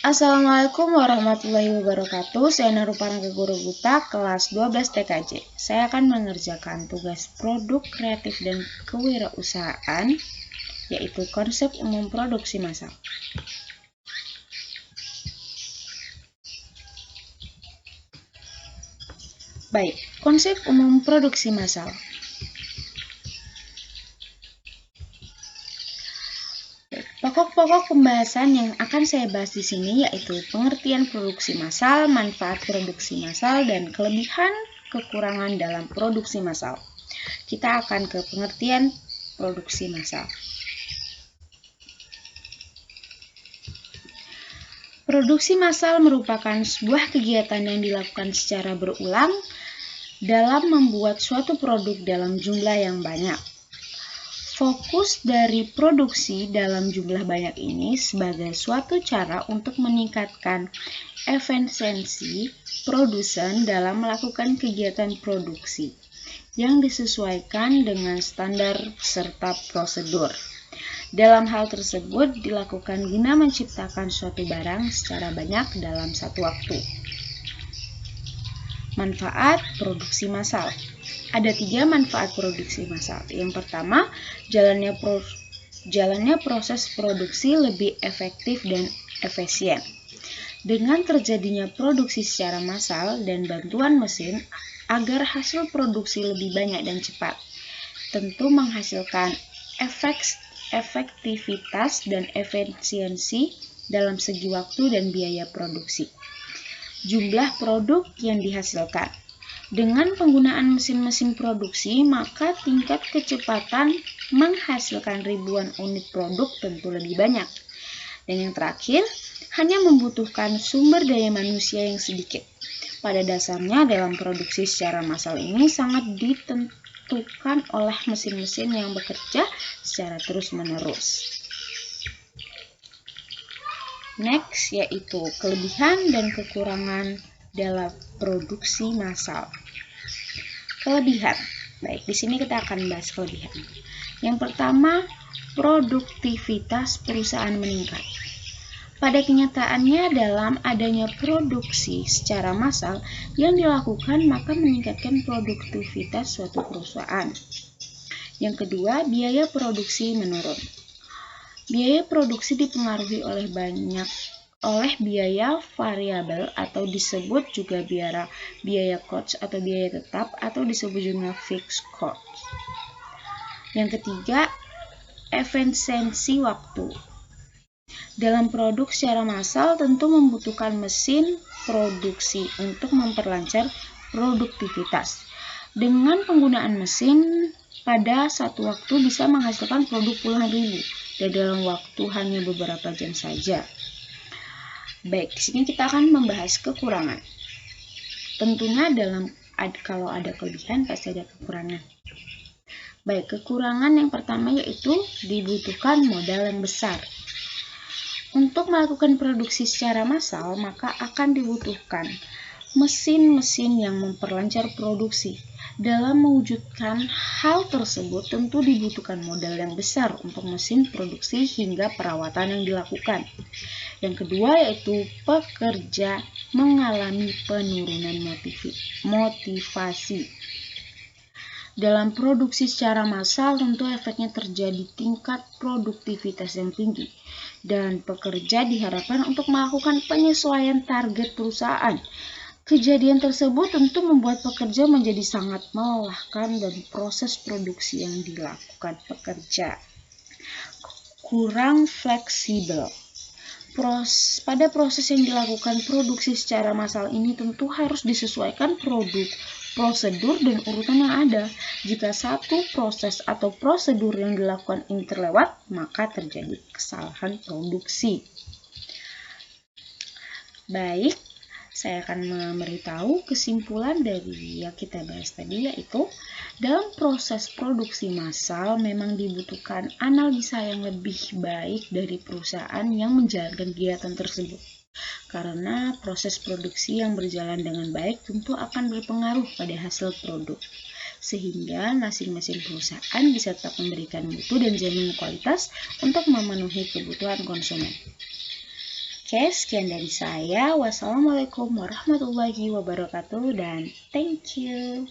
Assalamualaikum warahmatullahi wabarakatuh. Saya Narupanaga Guru Buta, kelas 12 TKJ. Saya akan mengerjakan tugas produk kreatif dan kewirausahaan, yaitu konsep umum produksi massal. Baik, konsep umum produksi massal. Pokok-pokok pembahasan yang akan saya bahas di sini yaitu pengertian produksi massal, manfaat produksi massal, dan kelebihan kekurangan dalam produksi massal. Kita akan ke pengertian produksi massal. Produksi massal merupakan sebuah kegiatan yang dilakukan secara berulang dalam membuat suatu produk dalam jumlah yang banyak. Fokus dari produksi dalam jumlah banyak ini sebagai suatu cara untuk meningkatkan efisiensi produsen dalam melakukan kegiatan produksi yang disesuaikan dengan standar serta prosedur. Dalam hal tersebut dilakukan guna menciptakan suatu barang secara banyak dalam satu waktu. Manfaat produksi massal. Ada 3 manfaat produksi massal. Yang pertama, jalannya proses produksi lebih efektif dan efisien. Dengan terjadinya produksi secara massal dan bantuan mesin agar hasil produksi lebih banyak dan cepat, tentu menghasilkan efektivitas dan efisiensi dalam segi waktu dan biaya produksi. Jumlah produk yang dihasilkan. Dengan penggunaan mesin-mesin produksi, maka tingkat kecepatan menghasilkan ribuan unit produk tentu lebih banyak. Dan yang terakhir, hanya membutuhkan sumber daya manusia yang sedikit. Pada dasarnya, dalam produksi secara massal ini sangat ditentukan oleh mesin-mesin yang bekerja secara terus-menerus. Next, yaitu kelebihan dan kekurangan dalam produksi massal. Kelebihan. Baik, di sini kita akan bahas kelebihan. Yang pertama, produktivitas perusahaan meningkat. Pada kenyataannya, dalam adanya produksi secara massal yang dilakukan, maka meningkatkan produktivitas suatu perusahaan. Yang kedua, biaya produksi menurun. Biaya produksi dipengaruhi oleh biaya variabel atau disebut juga biaya cost atau biaya tetap atau disebut juga fixed cost. Yang ketiga, efisiensi waktu. Dalam produk secara massal tentu membutuhkan mesin produksi untuk memperlancar produktivitas. Dengan penggunaan mesin pada satu waktu bisa menghasilkan produk puluhan ribu dan dalam waktu hanya beberapa jam saja. Baik, di sini kita akan membahas kekurangan. Tentunya kalau ada kelebihan pasti ada kekurangan. Baik, kekurangan yang pertama yaitu dibutuhkan modal yang besar. Untuk melakukan produksi secara massal, maka akan dibutuhkan mesin-mesin yang memperlancar produksi. Dalam mewujudkan hal tersebut tentu dibutuhkan modal yang besar untuk mesin produksi hingga perawatan yang dilakukan. Yang kedua yaitu pekerja mengalami penurunan motivasi. Dalam produksi secara massal tentu efeknya terjadi tingkat produktivitas yang tinggi dan pekerja diharapkan untuk melakukan penyesuaian target perusahaan. Kejadian tersebut tentu membuat pekerja menjadi sangat melelahkan dan proses produksi yang dilakukan pekerja kurang fleksibel. Pada proses yang dilakukan produksi secara massal ini tentu harus disesuaikan prosedur dan urutan yang ada. Jika satu proses atau prosedur yang dilakukan ini terlewat, maka terjadi kesalahan produksi. Baik, saya akan memberitahu kesimpulan dari yang kita bahas tadi, yaitu dalam proses produksi massal memang dibutuhkan analisa yang lebih baik dari perusahaan yang menjalankan kegiatan tersebut. Karena proses produksi yang berjalan dengan baik tentu akan berpengaruh pada hasil produk. Sehingga masing-masing perusahaan bisa tetap memberikan mutu dan jaminan kualitas untuk memenuhi kebutuhan konsumen. Oke, sekian dari saya. Wassalamualaikum warahmatullahi wabarakatuh dan thank you.